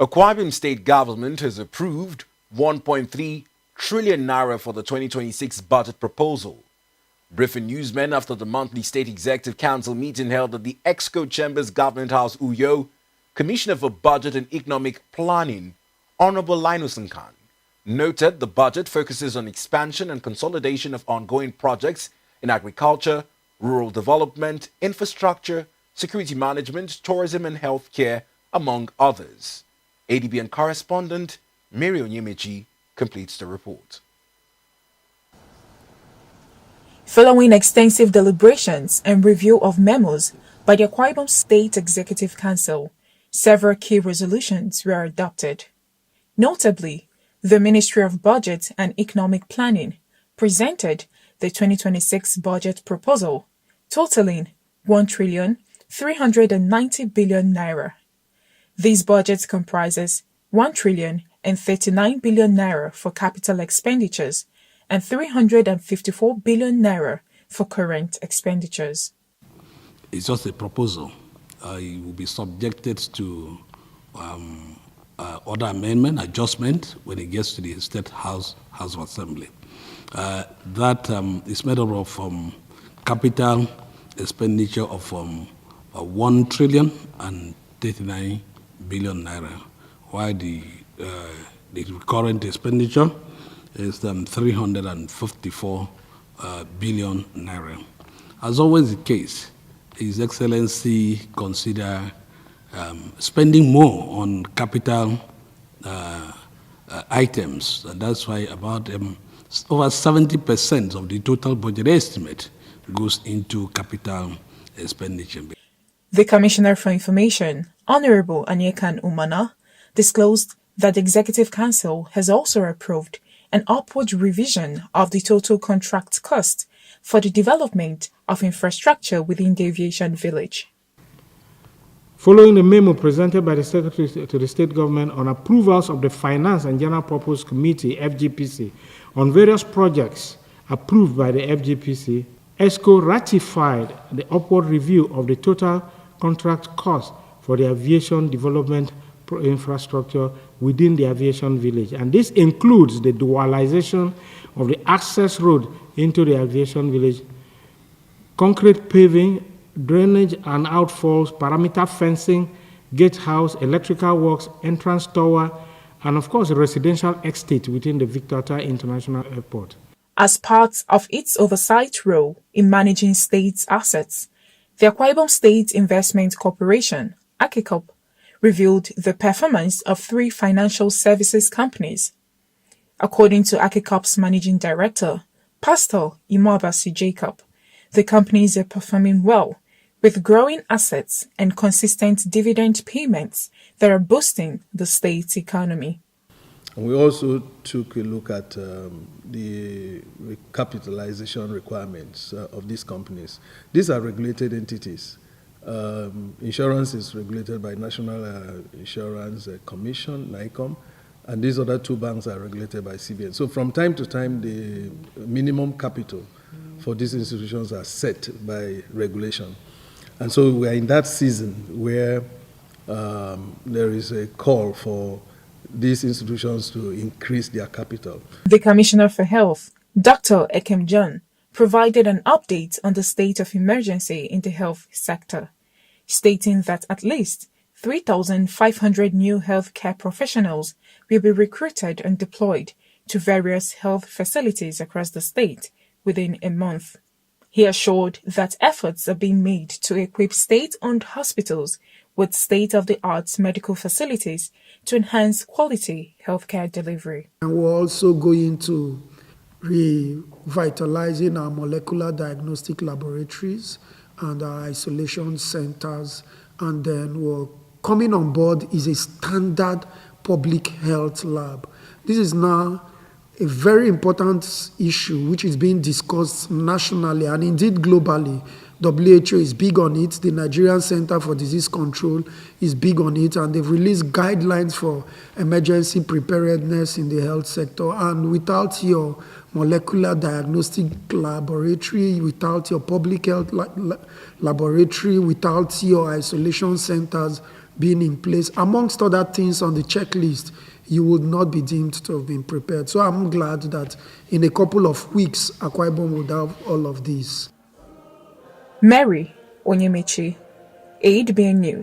Akwa Ibom state government has approved 1.3 trillion naira for the 2026 budget proposal. Briefing newsmen after the monthly State Executive Council meeting held at the Exco Chambers Government House, Uyo, Commissioner for Budget and Economic Planning, Honorable Linus Khan, noted the budget focuses on expansion and consolidation of ongoing projects in agriculture, rural development, infrastructure, security management, tourism and healthcare, among others. ADBN correspondent Mary Onyemechi completes the report. Following extensive deliberations and review of memos by the Akwa Ibom State Executive Council, several key resolutions were adopted. Notably, the Ministry of Budget and Economic Planning presented the 2026 budget proposal, totaling 1,390 billion naira. This budget comprises 1,039 billion naira for capital expenditures and 354 billion naira for current expenditures. It's just a proposal. It will be subjected to other amendment, adjustment when it gets to the State House of Assembly. That is made up of capital expenditure of 1,039 billion naira, while the current expenditure is 354 billion naira. As always the case, His Excellency consider spending more on capital items, and that's why about over 70% of the total budget estimate goes into capital expenditure. The Commissioner for Information, Honorable Anyekan Umana, disclosed that the Executive Council has also approved an upward revision of the total contract cost for the development of infrastructure within the aviation village. Following the memo presented by the Secretary to the State Government on approvals of the Finance and General Purpose Committee, FGPC, on various projects approved by the FGPC, ESCO ratified the upward review of the total contract cost for the aviation development infrastructure within the aviation village. And this includes the dualization of the access road into the aviation village, concrete paving, drainage and outfalls, perimeter fencing, gatehouse, electrical works, entrance tower, and of course a residential estate within the Victor Ata International Airport. As part of its oversight role in managing state's assets, the Akwa Ibom State Investment Corporation, AKSG, reviewed the performance of 3 financial services companies. According to AKSG's Managing Director, Pastor Imobasi Jacob, the companies are performing well, with growing assets and consistent dividend payments that are boosting the state's economy. We also took a look at the recapitalization requirements of these companies. These are regulated entities. Insurance is regulated by National Insurance Commission, NICOM, and these other 2 banks are regulated by CBN. So from time to time, the minimum capital for these institutions are set by regulation. And so we are in that season where there is a call for these institutions to increase their capital. The Commissioner for Health, Dr. Ekem John, provided an update on the state of emergency in the health sector, stating that at least 3,500 new healthcare professionals will be recruited and deployed to various health facilities across the state within a month. He assured that efforts are being made to equip state-owned hospitals with state-of-the-art medical facilities to enhance quality healthcare delivery. And we're also going to revitalizing our molecular diagnostic laboratories and our isolation centers. And then we're coming on board is a standard public health lab. This is now a very important issue which is being discussed nationally and indeed globally. WHO is big on it. The Nigerian Center for Disease Control is big on it, and they've released guidelines for emergency preparedness in the health sector. And without your molecular diagnostic laboratory, without your public health laboratory, without your isolation centers, being in place. Amongst other things on the checklist, you would not be deemed to have been prepared. So I'm glad that in a couple of weeks, Akwa Ibom would have all of these. Mary Onyemechi, AIDBN News.